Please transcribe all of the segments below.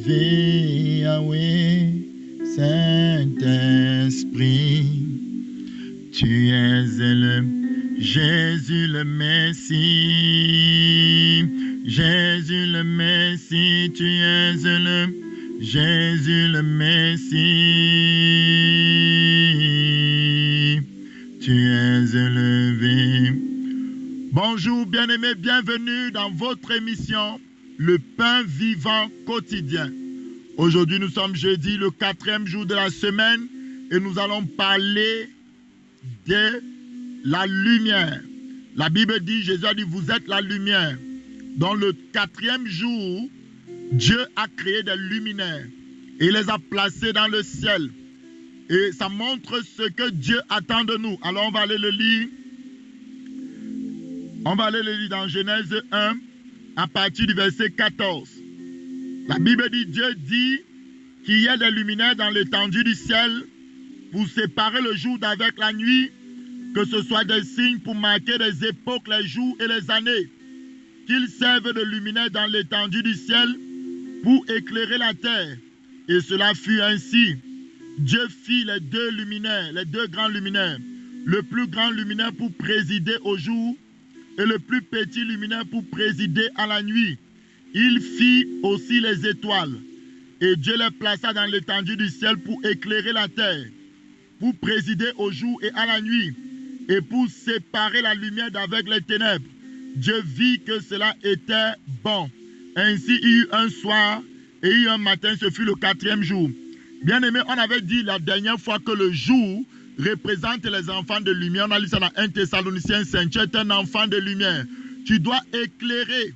élevé, Yahweh, Saint-Esprit. Tu es le Jésus le Messie. Jésus le Messie, tu es le Jésus le Messie. Tu es élevé. Bonjour bien-aimés, bienvenue dans votre émission Le pain vivant quotidien. Aujourd'hui nous sommes jeudi, le 4e jour de la semaine, et nous allons parler de la lumière. La Bible dit, Jésus a dit, vous êtes la lumière. Dans le 4e jour, Dieu a créé des luminaires et les a placés dans le ciel. Et ça montre ce que Dieu attend de nous. Alors on va aller le lire. On va aller le lire dans Genèse 1 à partir du verset 14. La Bible dit, Dieu dit qu'il y ait des luminaires dans l'étendue du ciel pour séparer le jour d'avec la nuit, que ce soit des signes pour marquer les époques, les jours et les années, qu'ils servent de luminaires dans l'étendue du ciel pour éclairer la terre. Et cela fut ainsi. Dieu fit les deux luminaires, les deux grands luminaires, le plus grand luminaire pour présider au jour et le plus petit luminaire pour présider à la nuit. Il fit aussi les étoiles, et Dieu les plaça dans l'étendue du ciel pour éclairer la terre, pour présider au jour et à la nuit, et pour séparer la lumière d'avec les ténèbres. Dieu vit que cela était bon. Ainsi il y eut un soir et il y eut un matin, ce fut le 4e jour. Bien-aimé, on avait dit la dernière fois que le jour représente les enfants de lumière. On a lu ça dans 1 Thessaloniciens 5. Tu es un enfant de lumière. Tu dois éclairer.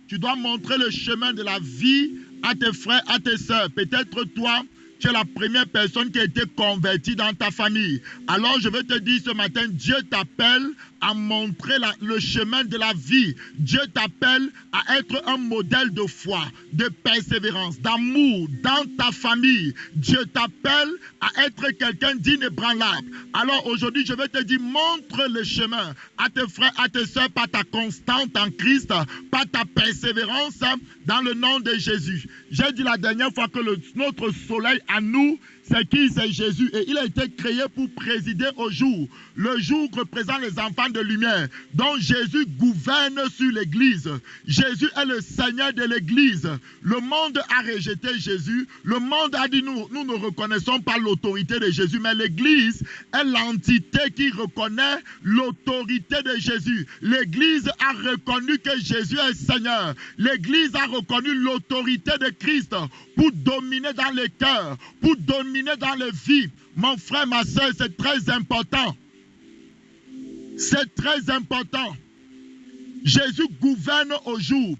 Tu dois montrer le chemin de la vie à tes frères, à tes sœurs. Peut-être toi, tu es la première personne qui a été convertie dans ta famille. Alors je veux te dire ce matin, Dieu t'appelle à montrer le chemin de la vie. Dieu t'appelle à être un modèle de foi, de persévérance, d'amour dans ta famille. Dieu t'appelle à être quelqu'un d'inébranlable. Alors aujourd'hui, je veux te dire, montre le chemin à tes frères, à tes soeurs, par ta constance en Christ, par ta persévérance dans le nom de Jésus. J'ai dit la dernière fois que notre soleil à nous, c'est qui? C'est Jésus. Et il a été créé pour présider au jour. Le jour représente les enfants de lumière. Donc Jésus gouverne sur l'église. Jésus est le Seigneur de l'église. Le monde a rejeté Jésus. Le monde a dit nous ne reconnaissons pas l'autorité de Jésus. Mais l'église est l'entité qui reconnaît l'autorité de Jésus. L'église a reconnu que Jésus est Seigneur. L'église a reconnu l'autorité de Christ pour dominer dans les cœurs, pour dominer dans les vies. Mon frère, ma soeur, c'est très important. C'est très important. Jésus gouverne au jour.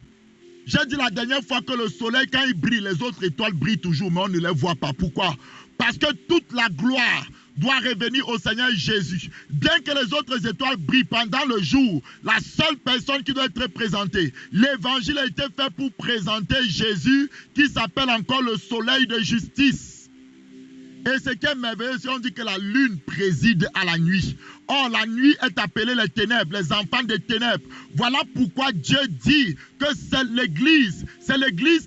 J'ai dit la dernière fois que le soleil, quand il brille, les autres étoiles brillent toujours, mais on ne les voit pas. Pourquoi? Parce que toute la gloire doit revenir au Seigneur Jésus. Bien que les autres étoiles brillent pendant le jour, la seule personne qui doit être présentée, l'évangile a été fait pour présenter Jésus, qui s'appelle encore le soleil de justice. Et ce qui est merveilleux, c'est qu'on dit que la lune préside à la nuit. Or, la nuit est appelée les ténèbres, les enfants des ténèbres. Voilà pourquoi Dieu dit que c'est l'église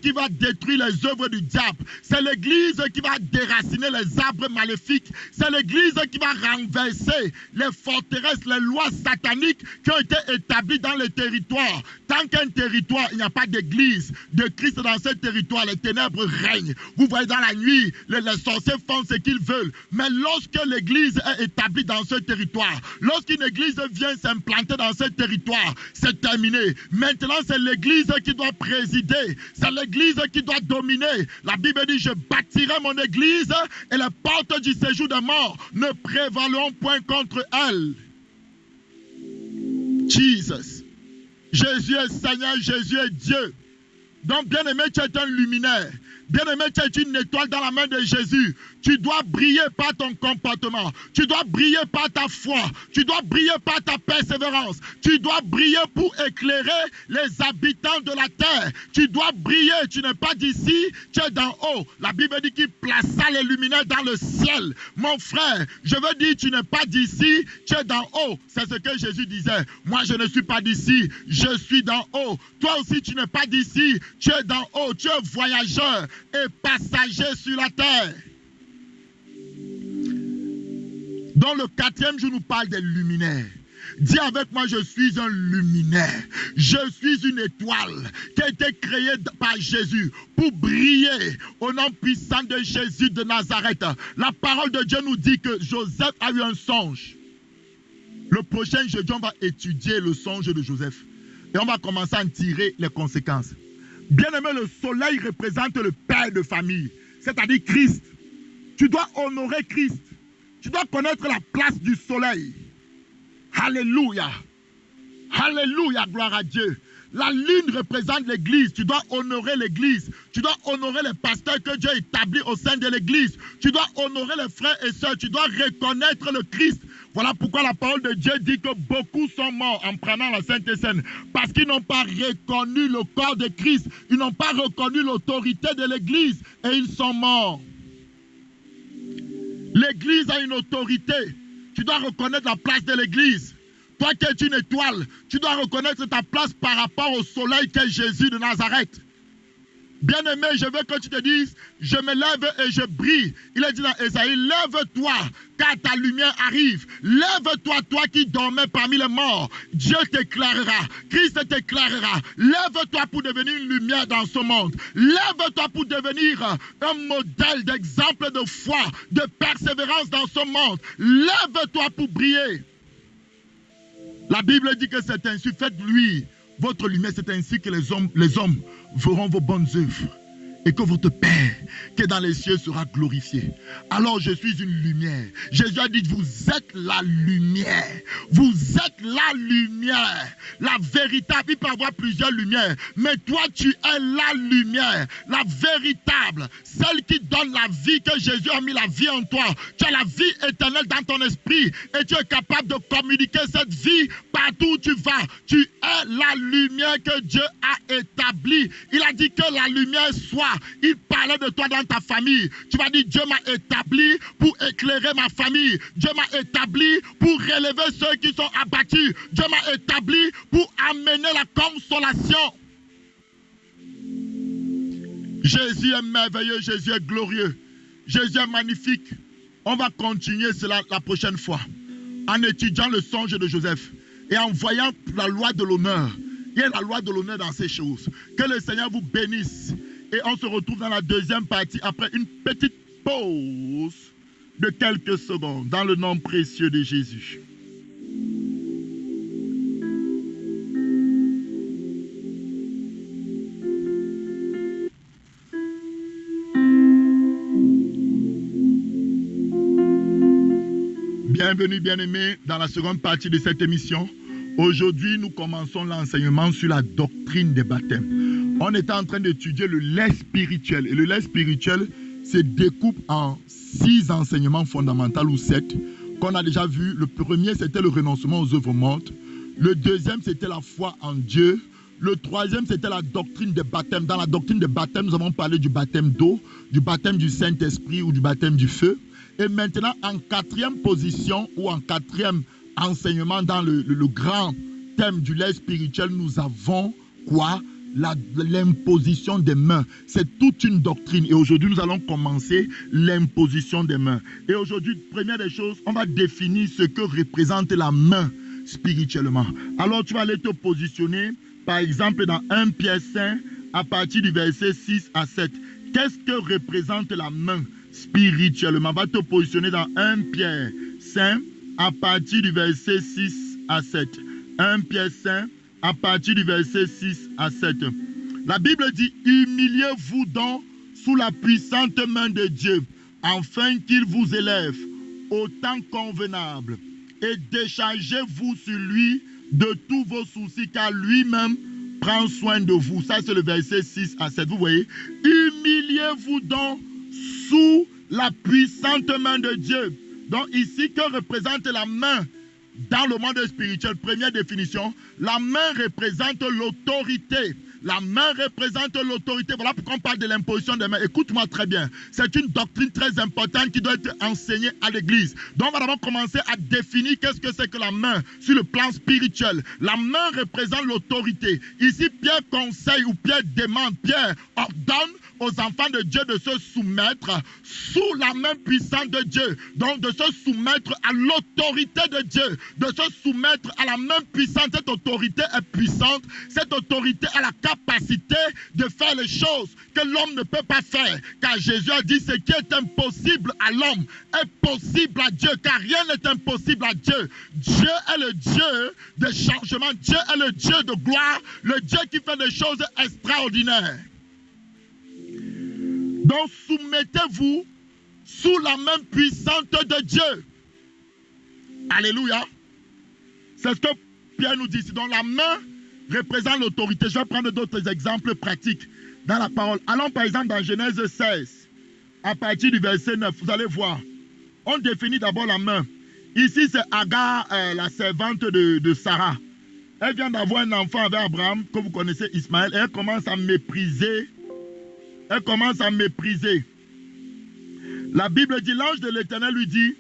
qui va détruire les œuvres du diable. C'est l'église qui va déraciner les arbres maléfiques. C'est l'église qui va renverser les forteresses, les lois sataniques qui ont été établies dans les territoires. Tant qu'un territoire, il n'y a pas d'église de Christ dans ce territoire, les ténèbres règnent. Vous voyez, dans la nuit, les sorciers font ce qu'ils veulent. Mais lorsque l'église est établie dans ce territoire, lorsqu'une église vient s'implanter dans ce territoire, c'est terminé. Maintenant, c'est l'église qui doit présider. C'est l'église qui doit dominer. La Bible dit, je bâtirai mon église et les portes du séjour des morts ne prévaleront point contre elle. Jesus. Jésus est Seigneur, Jésus est Dieu. Donc, bien-aimé, tu es un luminaire. Bien-aimé, tu es une étoile dans la main de Jésus. Tu dois briller par ton comportement. Tu dois briller par ta foi. Tu dois briller par ta persévérance. Tu dois briller pour éclairer les habitants de la terre. Tu dois briller. Tu n'es pas d'ici, tu es d'en haut. La Bible dit qu'il plaça les luminaires dans le ciel. Mon frère, je veux dire, tu n'es pas d'ici, tu es d'en haut. C'est ce que Jésus disait. Moi, je ne suis pas d'ici, je suis d'en haut. Toi aussi, tu n'es pas d'ici, Tu es d'en haut, tu es voyageur et passager sur la terre. Dans le 4e jour, nous parle des luminaires. Dis avec moi, je suis un luminaire. Je suis une étoile qui a été créée par Jésus pour briller au nom puissant de Jésus de Nazareth. La parole de Dieu nous dit que Joseph a eu un songe. Le prochain jeudi, on va étudier le songe de Joseph. Et on va commencer à en tirer les conséquences. Bien aimé, le soleil représente le père de famille, c'est-à-dire Christ. Tu dois honorer Christ. Tu dois connaître la place du soleil. Alléluia. Alléluia, gloire à Dieu. La lune représente l'église. Tu dois honorer l'église. Tu dois honorer les pasteurs que Dieu a établis au sein de l'église. Tu dois honorer les frères et sœurs. Tu dois reconnaître le Christ. Voilà pourquoi la parole de Dieu dit que beaucoup sont morts en prenant la Sainte Seine. Parce qu'ils n'ont pas reconnu le corps de Christ. Ils n'ont pas reconnu l'autorité de l'église. Et ils sont morts. L'église a une autorité. Tu dois reconnaître la place de l'église. Toi qui es une étoile, tu dois reconnaître ta place par rapport au soleil qu'est Jésus de Nazareth. Bien-aimé, je veux que tu te dises, je me lève et je brille. Il a dit dans Ésaïe, lève-toi, car ta lumière arrive. Lève-toi, toi qui dormais parmi les morts. Dieu t'éclairera, Christ t'éclairera. Lève-toi pour devenir une lumière dans ce monde. Lève-toi pour devenir un modèle d'exemple de foi, de persévérance dans ce monde. Lève-toi pour briller. La Bible dit que c'est ainsi, faites-lui votre lumière, c'est ainsi que les hommes verront vos bonnes œuvres et que votre Père qui est dans les cieux sera glorifié. Alors je suis une lumière. Jésus a dit, vous êtes la lumière. Vous êtes la lumière. La véritable, il peut y avoir plusieurs lumières, mais toi tu es la lumière, la véritable, celle qui donne la vie, que Jésus a mis la vie en toi. Tu as la vie éternelle dans ton esprit et tu es capable de communiquer cette vie partout où tu vas. Tu es la lumière que Dieu a établie. Il a dit que la lumière soit. Il parlait de toi dans ta famille. Tu vas dire, Dieu m'a établi pour éclairer ma famille. Dieu m'a établi pour relever ceux qui sont abattus. Dieu m'a établi pour amener la consolation. Jésus est merveilleux, Jésus est glorieux. Jésus est magnifique. On va continuer cela la prochaine fois en étudiant le songe de Joseph et en voyant la loi de l'honneur. Il y a la loi de l'honneur dans ces choses. Que le Seigneur vous bénisse. Et on se retrouve dans la deuxième partie après une petite pause de quelques secondes dans le nom précieux de Jésus. Bienvenue, bien-aimés, dans la seconde partie de cette émission. Aujourd'hui, nous commençons l'enseignement sur la doctrine des baptêmes. On était en train d'étudier le lait spirituel. Et le lait spirituel se découpe en 6 enseignements fondamentaux ou 7 qu'on a déjà vu. Le premier, c'était le renoncement aux œuvres mortes. Le deuxième, c'était la foi en Dieu. Le troisième, c'était la doctrine des baptêmes. Dans la doctrine des baptêmes, nous avons parlé du baptême d'eau, du baptême du Saint-Esprit ou du baptême du feu. Et maintenant, en 4e position ou en 4e enseignement dans le grand thème du lait spirituel, nous avons quoi? L'imposition des mains. C'est toute une doctrine. Et aujourd'hui, nous allons commencer l'imposition des mains. Et aujourd'hui, première des choses, on va définir ce que représente la main spirituellement. Alors, tu vas aller te positionner, par exemple, dans 1 Pierre 5, à partir du verset 6 à 7. Qu'est-ce que représente la main spirituellement? On va te positionner dans 1 Pierre 5, à partir du verset 6 à 7. 1 Pierre 5, à partir du verset 6 à 7. La Bible dit, humiliez-vous donc sous la puissante main de Dieu, afin qu'il vous élève au temps convenable, et déchargez-vous sur lui de tous vos soucis, car lui-même prend soin de vous. Ça, c'est le verset 6 à 7. Vous voyez, humiliez-vous donc sous la puissante main de Dieu. Donc ici, que représente la main dans le monde spirituel? Première définition, la main représente l'autorité. La main représente l'autorité. Voilà pourquoi on parle de l'imposition des mains. Écoute-moi très bien. C'est une doctrine très importante qui doit être enseignée à l'église. Donc, on va d'abord commencer à définir qu'est-ce que c'est que la main sur le plan spirituel. La main représente l'autorité. Ici, Pierre conseille ou Pierre demande, Pierre ordonne aux enfants de Dieu de se soumettre sous la main puissante de Dieu. Donc de se soumettre à l'autorité de Dieu, de se soumettre à la main puissante. Cette autorité est puissante, cette autorité a la capacité de faire les choses que l'homme ne peut pas faire. Car Jésus a dit, ce qui est impossible à l'homme est possible à Dieu, car rien n'est impossible à Dieu. Dieu est le Dieu de changement, Dieu est le Dieu de gloire, le Dieu qui fait des choses extraordinaires. Donc soumettez-vous sous la main puissante de Dieu. Alléluia. C'est ce que Pierre nous dit ici. Donc la main représente l'autorité. Je vais prendre d'autres exemples pratiques dans la parole. Allons par exemple dans Genèse 16, à partir du verset 9. Vous allez voir. On définit d'abord la main. Ici c'est Agar, la servante de Sarah. Elle vient d'avoir un enfant avec Abraham, que vous connaissez, Ismaël. Et elle commence à mépriser. Elle commence à mépriser. La Bible dit, l'ange de l'Éternel lui dit,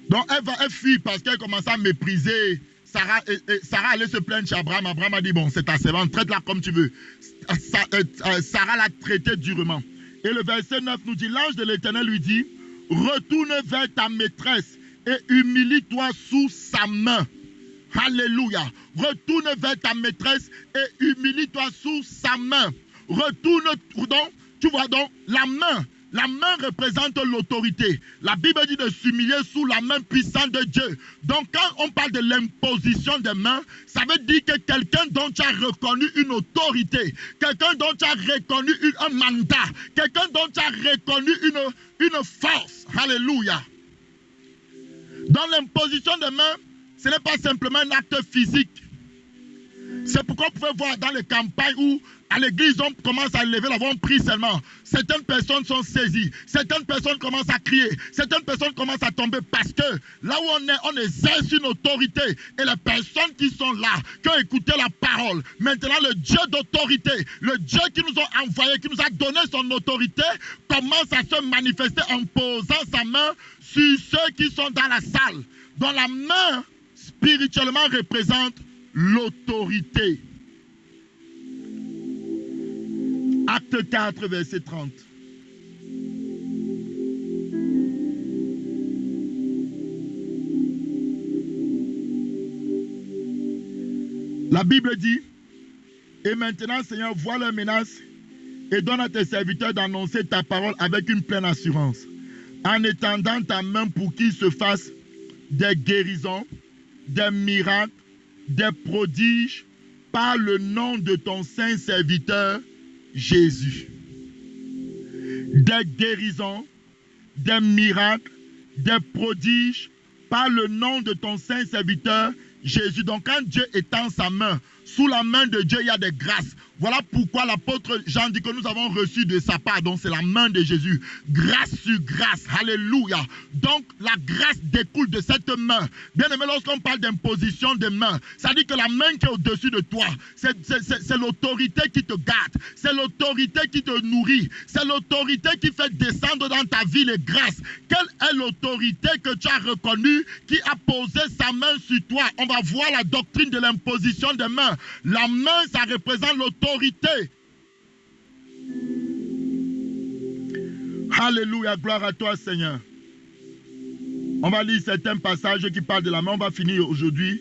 donc elle fuit parce qu'elle commence à mépriser Sarah. Et Sarah allait se plaindre chez Abraham. Abraham a dit, bon, c'est ta servante, traite-la comme tu veux. Sarah l'a traitée durement. Et le verset 9 nous dit, l'ange de l'Éternel lui dit, retourne vers ta maîtresse et humilie-toi sous sa main. Alléluia. Retourne vers ta maîtresse et humilie-toi sous sa main. Retourne donc, tu vois donc, la main représente l'autorité. La Bible dit de s'humilier sous la main puissante de Dieu. Donc quand on parle de l'imposition des mains, ça veut dire que quelqu'un dont tu as reconnu une autorité, quelqu'un dont tu as reconnu un mandat, quelqu'un dont tu as reconnu une force. Alléluia. Dans l'imposition des mains, ce n'est pas simplement un acte physique. C'est pourquoi vous pouvez voir dans les campagnes où à l'église on commence à lever la voix, on prie seulement. Certaines personnes sont saisies, certaines personnes commencent à crier, certaines personnes commencent à tomber parce que là où on exerce une autorité et les personnes qui sont là, qui ont écouté la parole, maintenant le Dieu d'autorité, le Dieu qui nous a envoyés, qui nous a donné son autorité, commence à se manifester en posant sa main sur ceux qui sont dans la salle. Dont la main spirituellement représente l'autorité. Acte 4, verset 30. La Bible dit, et maintenant, Seigneur, vois leurs menaces et donne à tes serviteurs d'annoncer ta parole avec une pleine assurance, en étendant ta main pour qu'il se fasse des guérisons, des miracles, des prodiges, par le nom de ton saint serviteur Jésus. Des guérisons, des miracles, des prodiges, par le nom de ton saint serviteur Jésus. Donc quand Dieu étend sa main, sous la main de Dieu, il y a des grâces. Voilà pourquoi l'apôtre Jean dit que nous avons reçu de sa part, donc c'est la main de Jésus. Grâce sur grâce, alléluia. Donc la grâce découle de cette main. Bien aimé, lorsqu'on parle d'imposition de main, ça dit que la main qui est au-dessus de toi, c'est l'autorité qui te garde, c'est l'autorité qui te nourrit, c'est l'autorité qui fait descendre dans ta vie les grâces. Quelle est l'autorité que tu as reconnue qui a posé sa main sur toi? On va voir la doctrine de l'imposition de main. La main, ça représente l'autorité. Alléluia, gloire à toi Seigneur. On va lire certains passages qui parlent de la main. On va finir aujourd'hui.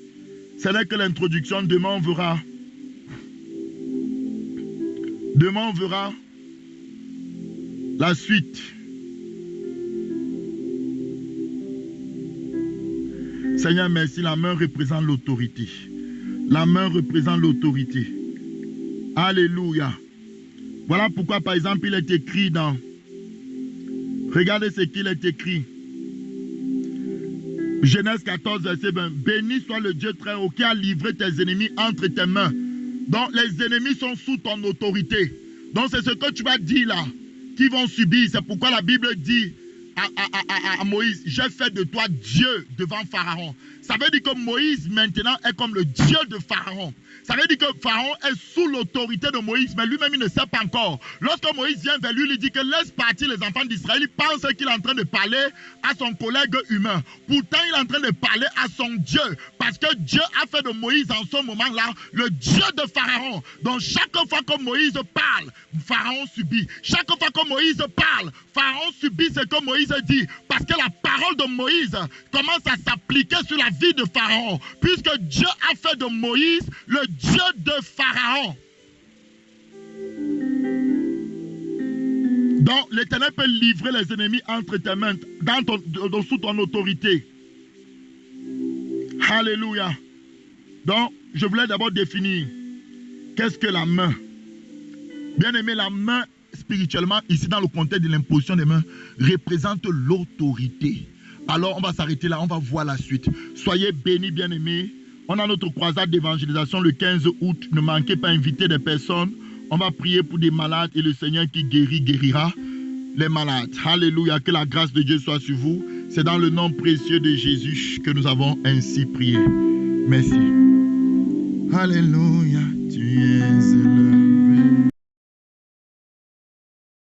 Ce n'est que l'introduction. Demain on verra. Demain on verra la suite. Seigneur, merci. La main représente l'autorité. La main représente l'autorité. Alléluia. Voilà pourquoi, par exemple, il est écrit dans... Regardez ce qu'il est écrit. Genèse 14, verset 20. Béni soit le Dieu très haut qui a livré tes ennemis entre tes mains. Donc, les ennemis sont sous ton autorité. Donc, c'est ce que tu vas dire là, qui vont subir. C'est pourquoi la Bible dit à Moïse, j'ai fait de toi Dieu devant Pharaon. Ça veut dire que Moïse maintenant est comme le Dieu de Pharaon. Ça veut dire que Pharaon est sous l'autorité de Moïse, mais lui-même il ne sait pas encore. Lorsque Moïse vient vers lui, il dit que laisse partir les enfants d'Israël. Il pense qu'il est en train de parler à son collègue humain. Pourtant, il est en train de parler à son Dieu. Parce que Dieu a fait de Moïse en ce moment-là le Dieu de Pharaon. Donc chaque fois que Moïse parle, Pharaon subit. Chaque fois que Moïse parle, Pharaon subit ce que Moïse dit. Parce que la parole de Moïse commence à s'appliquer sur la vie de Pharaon. Puisque Dieu a fait de Moïse le Dieu de Pharaon. Donc l'Éternel peut livrer les ennemis entre tes mains, sous ton autorité. Alléluia. Donc je voulais d'abord définir qu'est-ce que la main. Bien aimé, la main spirituellement, ici dans le contexte de l'imposition des mains, représente l'autorité. Alors on va s'arrêter là, on va voir la suite. Soyez bénis, bien aimés. On a notre croisade d'évangélisation le 15 août. Ne manquez pas d'inviter des personnes. On va prier pour des malades et le Seigneur qui guérira les malades. Alléluia, que la grâce de Dieu soit sur vous. C'est dans le nom précieux de Jésus que nous avons ainsi prié. Merci. Alléluia, tu es